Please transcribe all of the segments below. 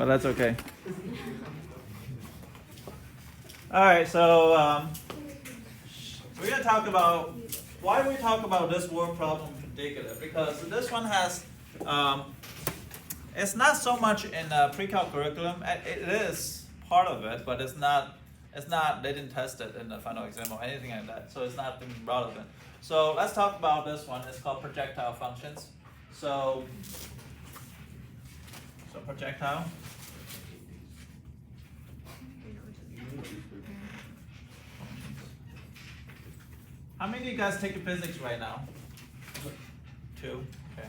but that's okay. All right, so we're gonna talk about why we talk about this word problem in particular, because this one has it's not so much in pre-calc curriculum. It is part of it, but it's not. They didn't test it in the final exam or anything like that, so it's not relevant. So let's talk about this one. It's called projectile functions. So projectile. How many of you guys taking physics right now? 2. Okay.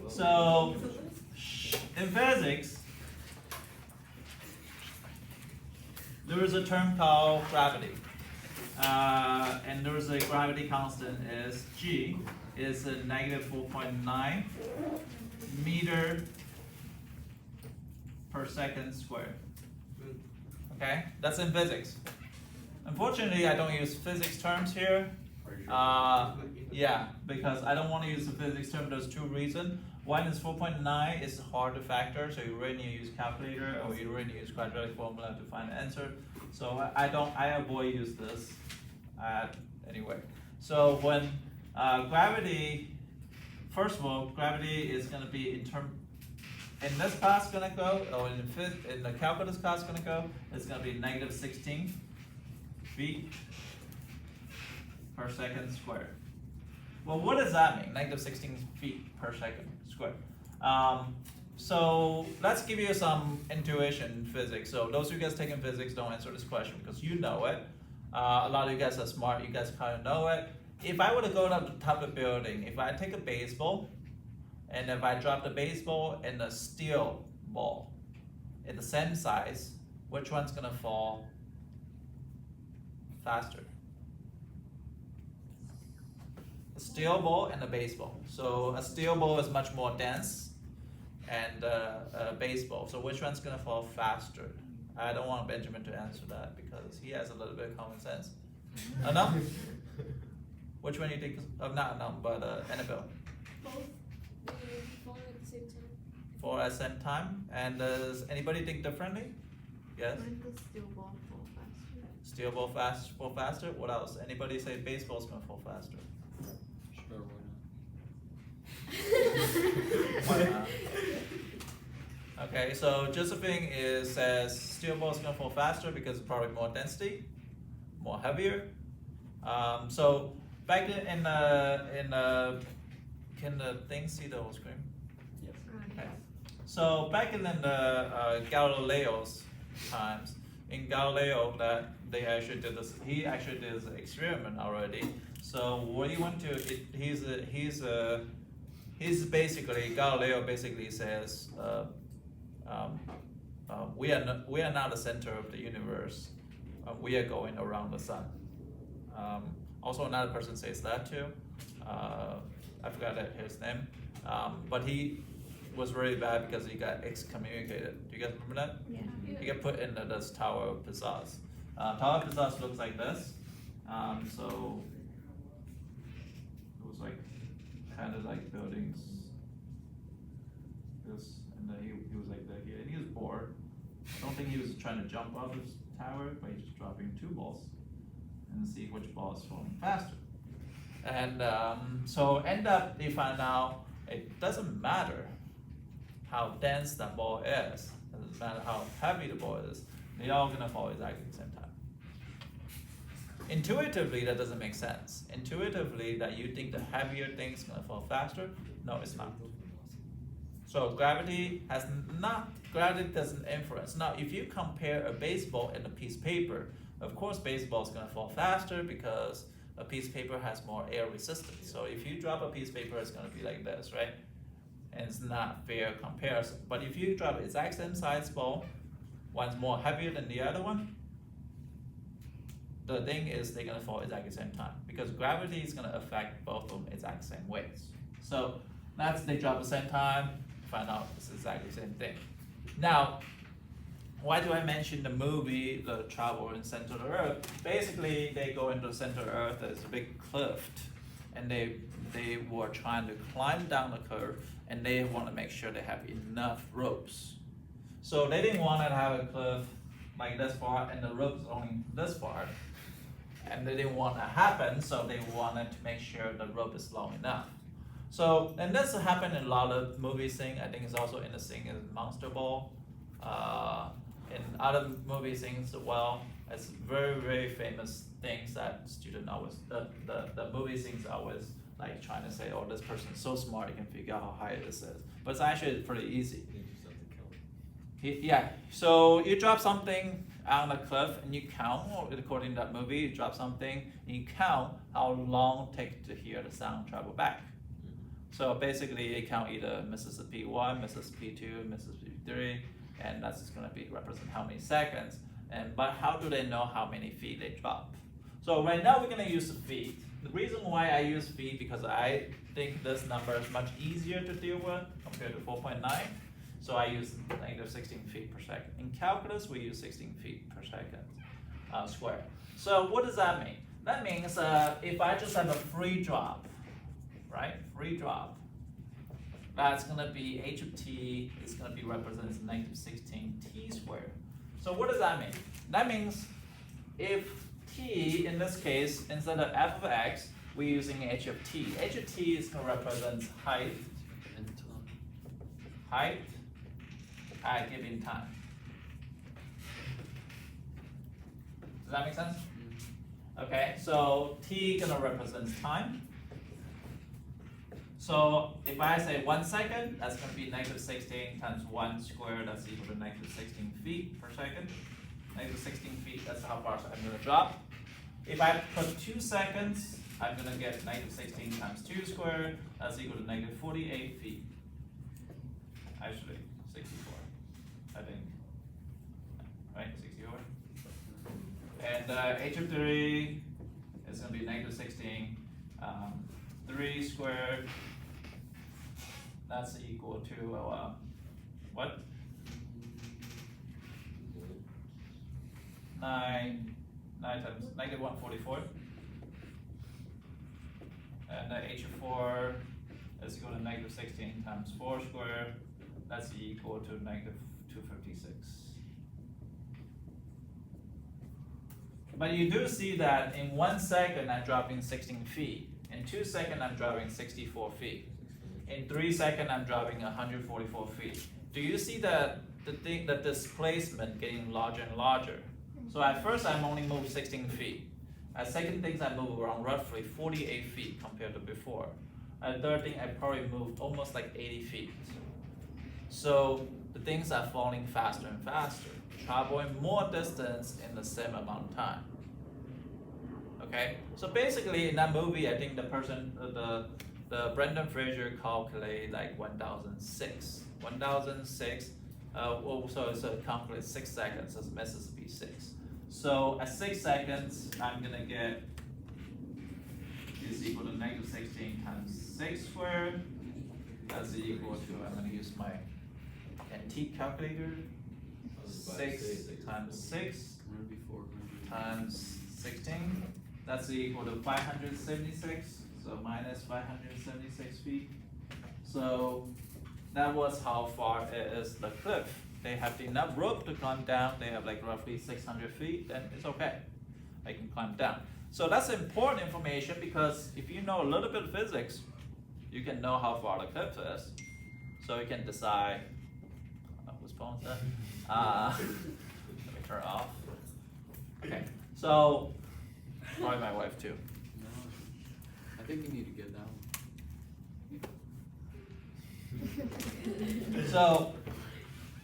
So in physics, there is a term called gravity, and there is a gravity constant is G is a negative 4.9 meter per second squared. Okay, that's in physics. Unfortunately, I don't use physics terms here. Yeah, because I don't want to use the physics term. There's 2 reasons. One is 4.9 is hard to factor, so you really need to use calculator or you really need to use quadratic formula to find the answer. So I avoid use this anyway. So when gravity, first of all, gravity is going to be in this class going to go, or in the calculus class going to go, it's going to be negative 16 feet per second squared. Well, what does that mean? Negative 16 feet per second squared. So let's give you some intuition in physics. So those of you guys taking physics, don't answer this question because you know it. A lot of you guys are smart. You guys kind of know it. If I were to go up the top of the building, if I take a baseball, and if I drop the baseball and a steel ball at the same size, which one's gonna fall faster? A steel ball and a baseball. So a steel ball is much more dense, and a baseball. So which one's gonna fall faster? I don't want Benjamin to answer that because he has a little bit of common sense. No? Which one do you think? Not no, but Annabelle. Both. Fall at the same time. Fall at the same time. And does anybody think differently? Yes. When does steel ball fall faster? Steel ball fall faster. What else? Anybody say baseball's gonna fall faster? Sure, Why not? Okay, so Josephine says steel ball is gonna fall faster because it's probably more density, more heavier. So back in can the thing see the whole screen? Yes. Okay. So back in the Galileo's times, in Galileo that they actually did this. He actually did this experiment already. So what he went to, he's basically Galileo basically says we are not the center of the universe. We are going around the sun. Also, another person says that too. I forgot his name, but he was really bad because he got excommunicated. Do you guys remember that? Yeah. He got put in this Tower of Pisa. Tower of Pisa looks like this. So it was like kind of like buildings. This, and then he was like that here, and he was bored. I don't think he was trying to jump off this tower, but he's just dropping 2 balls and see which ball is falling faster. And so end up they find out it doesn't matter how dense that ball is. It doesn't matter how heavy the ball is. They're all gonna fall exactly at the same time. Intuitively, that doesn't make sense. Intuitively, that you think the heavier thing's gonna fall faster. No, it's not. So gravity doesn't influence. Now, if you compare a baseball and a piece of paper, of course, baseball is gonna fall faster because a piece of paper has more air resistance. So if you drop a piece of paper, it's gonna be like this, right? And it's not fair comparison. But if you drop the exact same size ball, one's more heavier than the other one, the thing is they're gonna fall exactly the same time because gravity is gonna affect both of them exact same ways. So that's they drop at the same time, find out it's exactly the same thing. Now, why do I mention the movie, The Travel in Center of the Earth? Basically, they go into the center of the Earth, there's a big cliff, and they were trying to climb down the curve, and they want to make sure they have enough ropes. So they didn't want to have a cliff like this far and the rope is only this far. And they didn't want that to happen, so they wanted to make sure the rope is long enough. So, and this happened in a lot of movie scenes. I think it's also in the scene in Monster Ball. In other movie scenes as well. It's very, very famous things that students always, the movie scenes always like trying to say, oh, this person is so smart, he can figure out how high this is. But it's actually pretty easy. Yeah, so you drop something on the cliff and you count, or according to that movie, you drop something and you count how long it takes to hear the sound travel back. So basically you count either Mississippi 1, Mississippi 2, Mississippi 3, and that's just gonna be represent how many seconds. But how do they know how many feet they drop? So right now we're gonna use the feet. The reason why I use feet because I think this number is much easier to deal with compared to 4.9. So I use negative 16 feet per second. In calculus, we use 16 feet per second square. So what does that mean? That means if I just have a free drop, right? Free drop. That's gonna be h of t is gonna be represented as negative 16 t squared. So what does that mean? That means if t, in this case, instead of f of x, we're using h of t. H of t is gonna represent height at a given time. Does that make sense? Okay, so t gonna represent time. So if I say 1 second, that's gonna be negative 16 times 1 squared, that's equal to negative 16 feet per second. Negative 16 feet, that's how far I'm gonna drop. If I put 2 seconds, I'm gonna get negative 16 times 2 squared, that's equal to negative 48 feet. Actually, 64, I think. Right, 64. And h of 3 is gonna be negative 16, 3 squared, that's equal to, what? 9 times negative 144. And h of 4 is equal to negative 16 times 4 squared, that's equal to negative 256. But you do see that in 1 second I'm dropping 16 feet. In 2 seconds I'm dropping 64 feet. In 3 seconds I'm dropping 144 feet. Do you see the displacement getting larger and larger? So at first I'm only moved 16 feet. At second things I move around roughly 48 feet compared to before. At third thing I probably moved almost like 80 feet. So the things are falling faster and faster, traveling more distance in the same amount of time. Okay, so basically in that movie, I think the person, the Brendan Fraser calculated like 1006. 1006, so it's calculate 6 seconds as Mississippi 6. So at 6 seconds, I'm gonna get is equal to negative 16 times 6 squared. That's equal to, I'm gonna use my antique calculator. 6 times 6 times 16. That's equal to 576. So minus 576 feet. So that was how far it is the cliff. They have enough rope to climb down. They have like roughly 600 feet, then it's okay. They can climb down. So that's important information because if you know a little bit of physics, you can know how far the cliff is. So you can decide, whose phone is that? Let me turn it off. Okay, so, probably my wife too. No, I think you need to get down. So,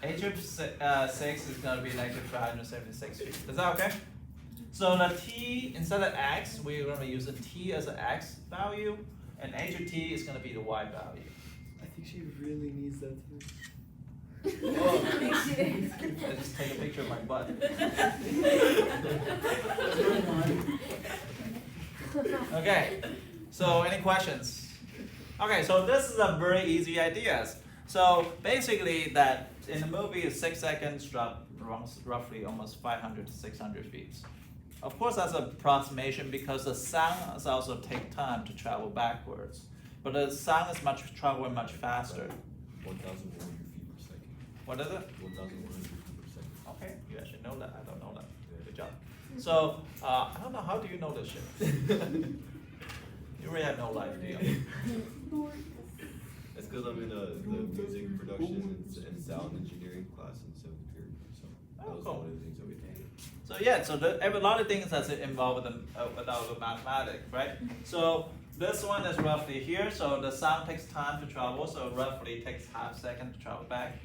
h of 6 is going to be negative 576 feet. Is that okay? So the t, instead of x, we're going to use a t as an x value, and h of t is going to be the y value. I think she really needs that too. Oh. I just take a picture of my butt. Okay, so any questions? Okay, so this is a very easy idea. So basically that in the movie 6 seconds drop roughly almost 500 to 600 feet. Of course that's an approximation because the sound also take time to travel backwards. But the sound is traveling much faster. 1,100 feet per second. What is it? 1,100%. Okay, you actually know that. I don't know that. Good job. So I don't know. How do you know this shit? You really have no life, do you? It's because I'm in the music production and sound engineering class in 7th period. So that was cool. one of the things that we did. So yeah, so a lot of things that's involved with the mathematics, right? So this one is roughly here. So the sound takes time to travel. So roughly takes half second to travel back.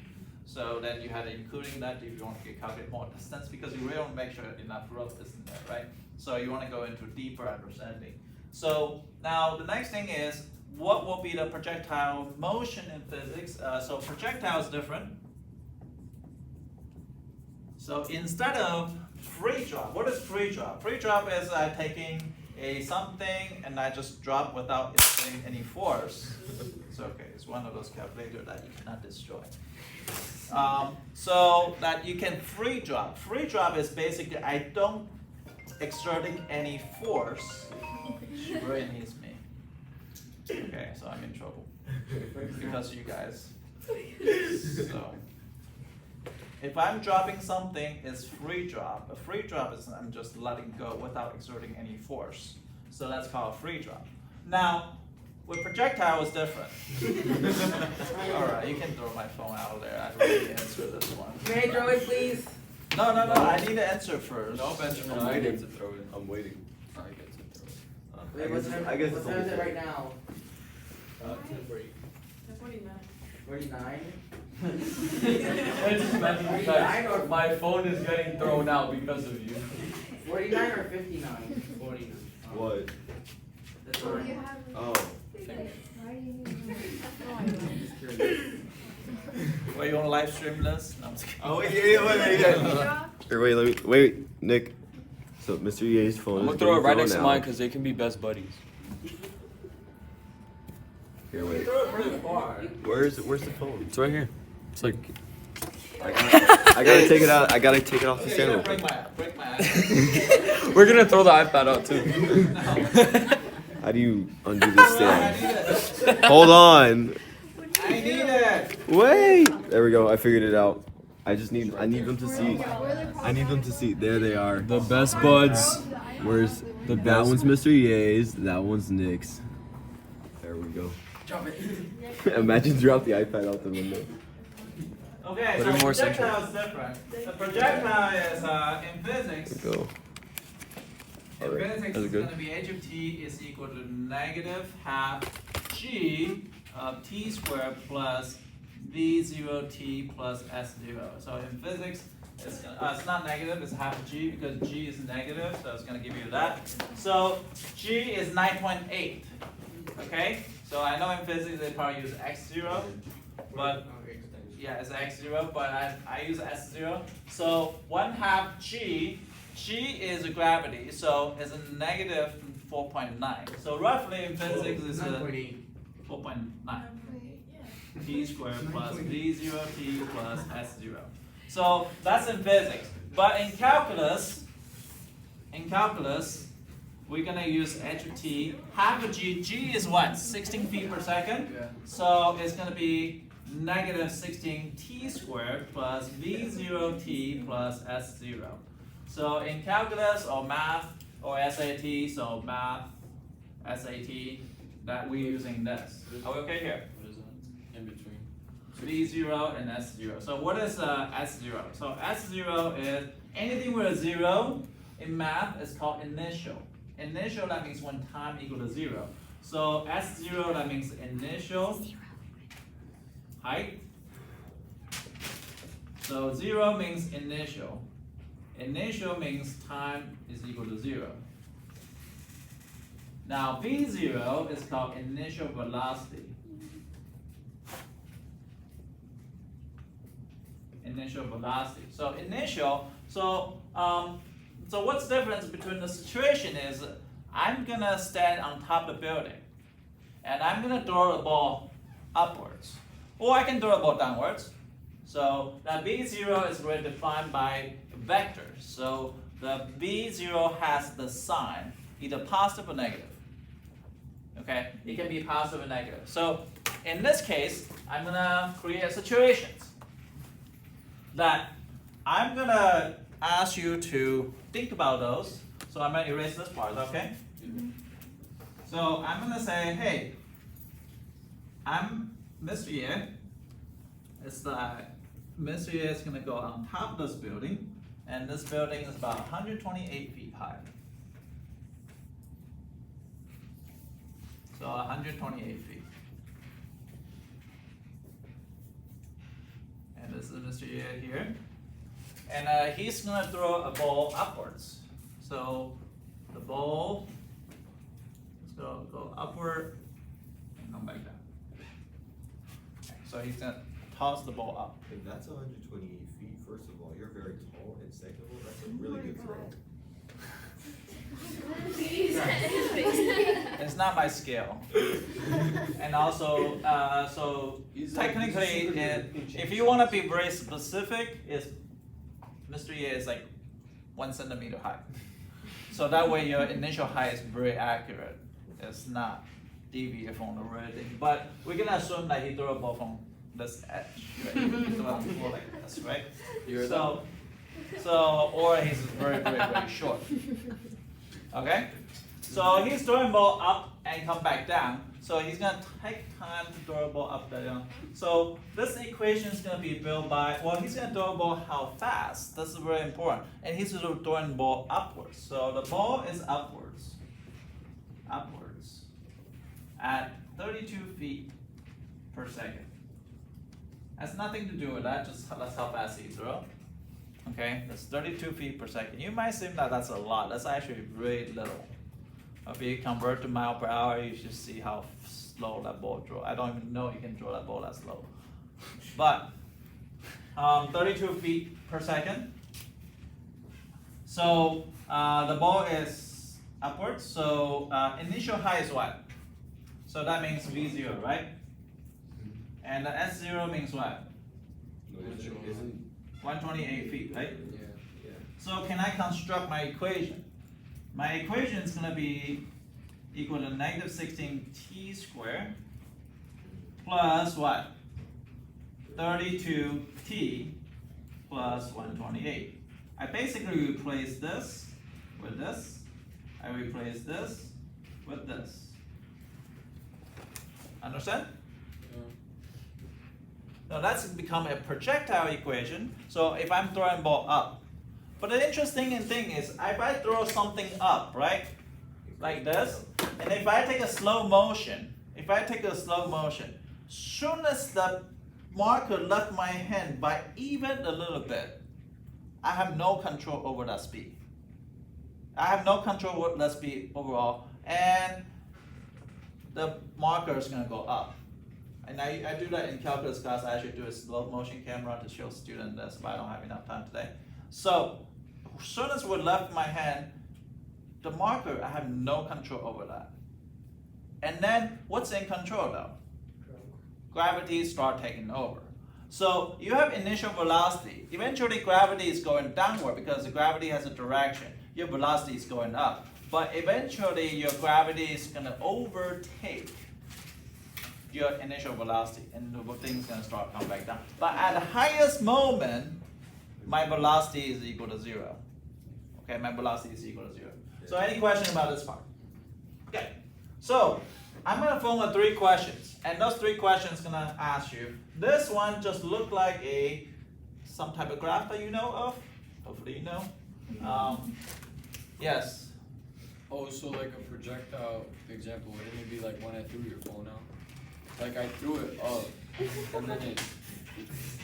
So then you had including that if you want to calculate more distance, because you really want to make sure enough growth is in there, right? So you want to go into deeper understanding. So now the next thing is, what will be the projectile motion in physics? So projectile is different. So instead of free drop, what is free drop? Free drop is taking something and I just drop without exerting any force. It's okay. It's one of those calculators that you cannot destroy. So that you can free drop. Free drop is basically I don't exerting any force. She really needs me. Okay, so I'm in trouble because you guys. So if I'm dropping something, it's free drop. A free drop is I'm just letting go without exerting any force. So that's called free drop. Now, with projectile it's different. Alright, you can throw my phone out there. I really answer this one. May I throw it, please? No, I need to answer first. No, Benjamin, I'm I waiting get to throw it. I'm waiting. I get to throw it. Wait, what time, I guess what it's time is it only right now? 10:40. 49? I just imagine you guys, my phone is getting thrown out because of you. 49 or 59? 49. What? The time. Oh. Well, you want to live stream this? No, I'm just kidding. Oh, wait. Here, wait, Nick. So, Mr. EA's phone I'm is gonna throw it right next to out. mine because they can be best buddies. Here, wait. Throw it pretty far. Where's the phone? It's right here. It's like. I gotta take it out. I gotta take it off the Okay, stand you're real gonna quick. break my ass. We're gonna throw the iPad out too. How do you undo this I stand? need it. Hold on. I need it. Wait. There we go. I figured it out. I need them to see. I need them to see. There they are. The best buds. Where's The that best. one's Mr. EA's. That one's Nick's. There we go. Drop it. Imagine drop the iPad out the window. Okay, Put so it more projectile is different. The projectile is in physics. Go. In Alright, physics, that's it's good. going to be h of t is equal to negative half g of t squared plus v0t plus s0. So in physics, it's not negative, it's half g because g is negative, so it's going to give you that. So g is 9.8. Okay, so I know in physics they probably use x0, but yeah, it's x0, but I use s0. So 1/2 g. G is a gravity, so it's a negative 4.9. So roughly in physics it's a 4.9. T squared plus v0t plus s0. So that's in physics. But in calculus, we're gonna use h of t. Half of g. G is what? 16 feet per second. Yeah. So it's gonna be negative 16 t squared plus v0t plus s0. So in calculus or math or SAT, so math, SAT, that we're using this. Are we okay here? What is that? In between. V0 and S0. So what is S0? So S0 is anything with a 0 in math is called initial. Initial, that means when time equal to 0. So S0, that means initial height. So 0 means initial. Initial means time is equal to 0. Now V0 is called initial velocity. Initial velocity. So initial, so what's the difference between the situation is I'm gonna stand on top of the building and I'm gonna throw the ball upwards. Or I can throw the ball downwards. So that V0 is really defined by vectors. So the V0 has the sign, either positive or negative. Okay, it can be positive or negative. So in this case, I'm gonna create situations. that I'm gonna ask you to think about those. So I'm gonna erase this part, okay? So I'm gonna say, hey, I'm Mr. Ye. It's like Mr. Ye is gonna go on top of this building, and this building is about 128 feet high. So 128 feet. And this is Mr. Ye here. And he's gonna throw a ball upwards. So the ball is gonna go upward and come back down. Okay, so he's gonna toss the ball up. If that's 128 feet, first of all, you're very tall, and second of all, that's a really good throw. It's not my scale. And also, so technically, if you want to be very specific, is Mr. Ye is like 1 centimeter high. So that way your initial height is very accurate. It's not deviate from the real thing. But we're gonna assume that he threw a ball from this edge, right? He threw a ball like this, right? So or he's very, very, very short. Okay? So he's throwing ball up and come back down. So he's gonna take time to throw a ball up there. Down. So this equation is gonna be built by, well, he's gonna throw a ball how fast. This is very important. And he's throwing the ball upwards. So the ball is upwards at 32 feet per second. Has nothing to do with that, just that's how fast he throws. Okay, that's 32 feet per second. You might think that that's a lot. That's actually really little. If you convert to mile per hour, you should see how slow that ball draws. I don't even know you can draw that ball that slow. But 32 feet per second. So the ball is upwards. So initial height is what? So that means V0, right? And the S0 means what? Isn't 128 feet, right? yeah. So can I construct my equation? My equation is going to be equal to negative 16t squared plus what? 32t plus 128. I basically replace this with this. I replace this with this. Understand? Now that's become a projectile equation. So if I'm throwing ball up. But the interesting thing is, if I throw something up, right? Like this, and if I take a slow motion, soon as the marker left my hand by even a little bit, I have no control over that speed. I have no control over that speed overall, and the marker is gonna go up. And I do that in calculus class. I actually do a slow motion camera to show students this, but I don't have enough time today. So, as soon as we left my hand, the marker, I have no control over that. And then, what's in control though? Gravity start taking over. So, you have initial velocity. Eventually, gravity is going downward because the gravity has a direction. Your velocity is going up. But eventually, your gravity is gonna overtake your initial velocity, and the thing's gonna start coming back down. But at the highest moment, my velocity is equal to 0. Okay, my velocity is equal to 0. So any question about this part? Okay, so I'm gonna formulate 3 questions, and those 3 questions gonna ask you. This one just look like some type of graph that you know of. Hopefully you know. Yes. Oh, so like a projectile example, wouldn't it be like when I threw your phone out? Like I threw it up, and then it's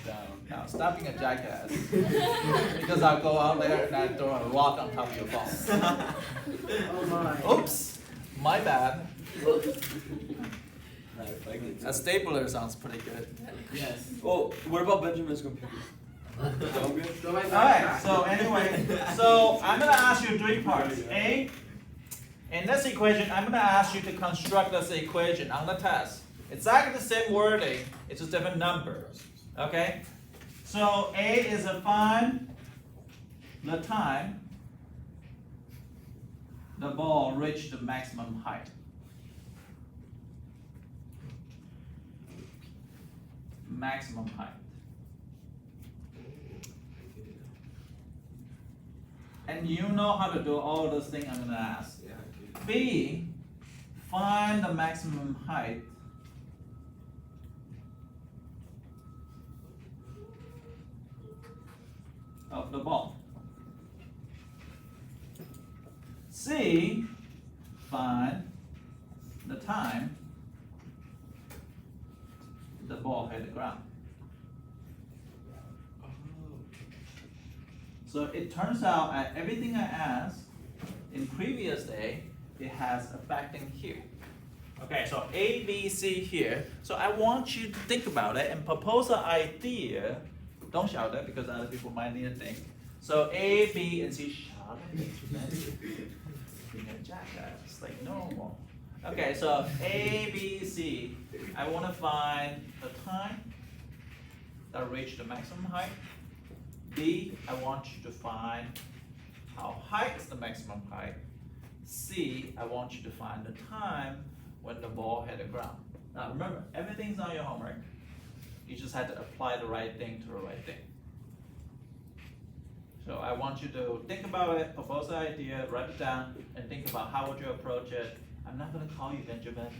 down. Now stop being a jackass. Because I'll go out there and I throw a rock on top of your phone. Oh my. Oops, my bad. A stapler sounds pretty good. Yes. Oh, what about Benjamin's computer? Go my Alright, so anyway, so I'm gonna ask you 3 parts. A, in this equation, I'm gonna ask you to construct this equation on the test. Exactly the same wording, it's just different number. Okay? So A is to find the time the ball reached the maximum height. Maximum height. And you know how to do all those things I'm gonna ask. Yeah, I do. B, find the maximum height of the ball. C, find the time the ball hit the ground. So it turns out everything I asked in previous day, it has a facting here. Okay, so A, B, C here. So I want you to think about it and propose an idea. Don't shout it because other people might need to think. So A, B, and C. Shout it. Being a jackass, like normal. Okay, so A, B, C. I want to find the time that reached the maximum height. B, I want you to find how high is the maximum height. C, I want you to find the time when the ball hit the ground. Now remember, everything's on your homework. You just had to apply the right thing to the right thing. So I want you to think about it, propose the idea, write it down, and think about how would you approach it. I'm not gonna call you Benjamin.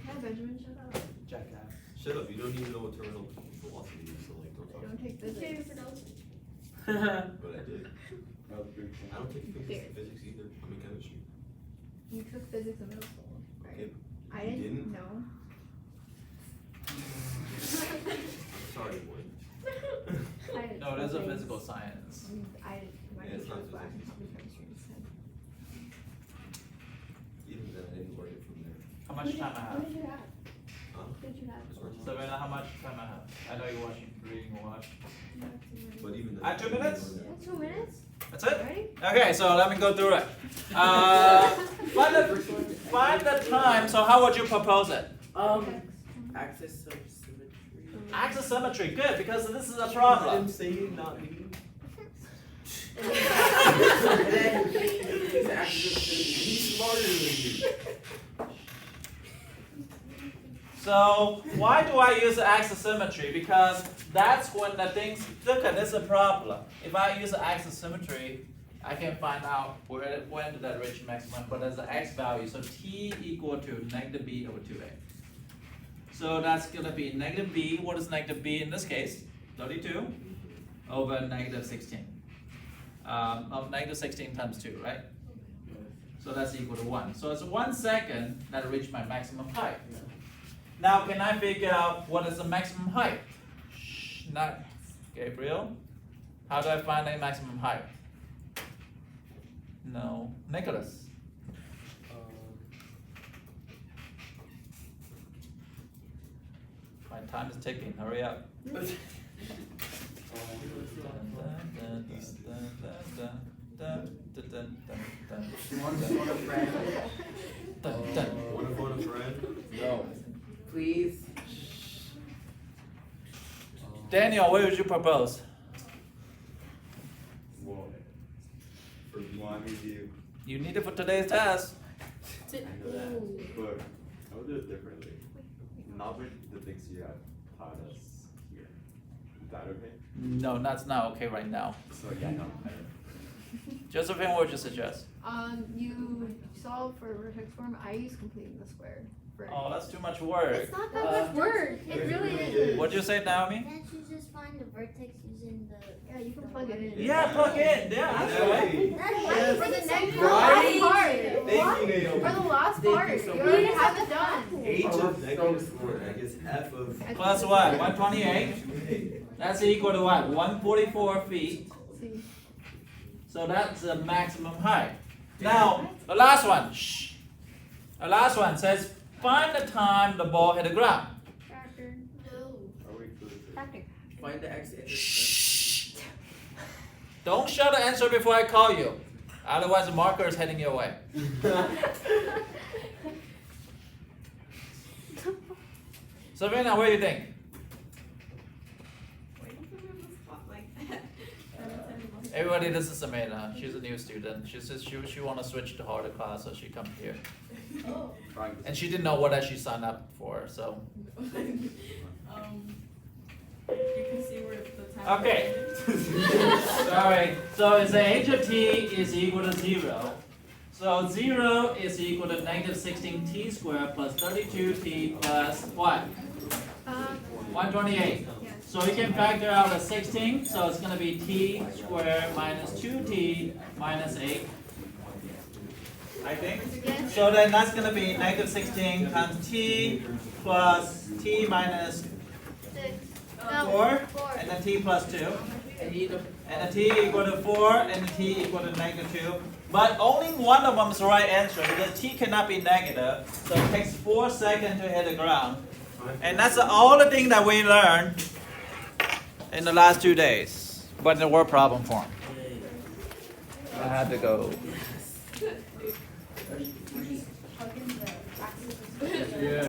Hi Benjamin, shut up. Jackass. Shut up, you don't even know what terminal velocity is, so like, don't talk. Don't take Okay, physics. pronounce it. But I did. That was pretty I cool. don't take There. physics either. I'm in chemistry. You took physics in middle school, right? Okay. I You didn't didn't? know. I'm sorry, boy. I didn't No, it is a physics. physical science. My Yeah, it's teacher not was black, physics. and she chemistry instead. Even then, I didn't work it from there. How much time I What have? did you have? Huh? What did you have? Just working. Savannah, how much time I have? I know you're watching, reading a lot. But even then. 2 minutes? Yeah, 2 minutes? That's it? Ready? Okay, so let me go through it. Find the time, so how would you propose it? Axis of symmetry. Axis symmetry, good, because this is a problem. I'm saying not me. And then use the axis of symmetry. He's smarter than you. So why do I use the axis symmetry? Because that's when the things, look at this is a problem. If I use the axis symmetry, I can find out when did that reach maximum, but there's an x value, so t equal to negative b over 2a. So that's gonna be negative b, what is negative b in this case? 32 over negative 16. Of negative 16 times 2, right? So that's equal to 1. So it's 1 second that I reach my maximum height. Now can I figure out what is the maximum height? Shh, not Gabriel. How do I find the maximum height? No, Nicholas. My time is ticking, hurry up. Want to phone a friend? Wanna phone a friend? No. Please. Daniel, what would you propose? Well, for you want me to, You need it for today's test. I know that, but I would do it differently. Not with the things you have taught us here. Is that okay? No, that's not okay right now. So yeah, no. Josephine, what would you suggest? You solve for vertex form, I use completing the square. Oh, that's too much work. It's not that much work, it really is. What'd you say, Naomi? Can't you just find the vertex using the? Yeah, you can plug it in. Yeah, plug in. Yeah, that's right. That's For the next Right? last part. Thank you, Naomi. For the last Thank part, you you so already much. have it done. H of negative 4, I guess f of. Plus what? 128? That's equal to what? 144 feet. See. So that's the maximum height. Now, the last one. Shh. The last one says, find the time the ball hit the ground. Factor. No. Are we close? Factor. Find the x intercept. Shh. Don't shout the answer before I call you. Otherwise, the marker is heading your way. Savannah, what do you think? Everybody, this is Savannah. She's a new student. She says she want to switch to harder class, so she come here. Oh. And she didn't know what she signed up for, so. You can see where the time. Okay. Sorry. So it's the h of t is equal to 0. So 0 is equal to negative 16t squared plus 32t plus what? 128. Yes. So we can factor out the 16, so it's going to be t squared minus 2t minus 8. I think. Yes. So then that's going to be negative 16 times t plus t minus 4, and then t plus 2. And you the And the t equal to 4, and the t equal to negative 2. But only one of them is the right answer, because t cannot be negative, so it takes 4 seconds to hit the ground. And that's all the thing that we learned in the last 2 days, but in the word problem form. I had to go. How can the axis of Yeah.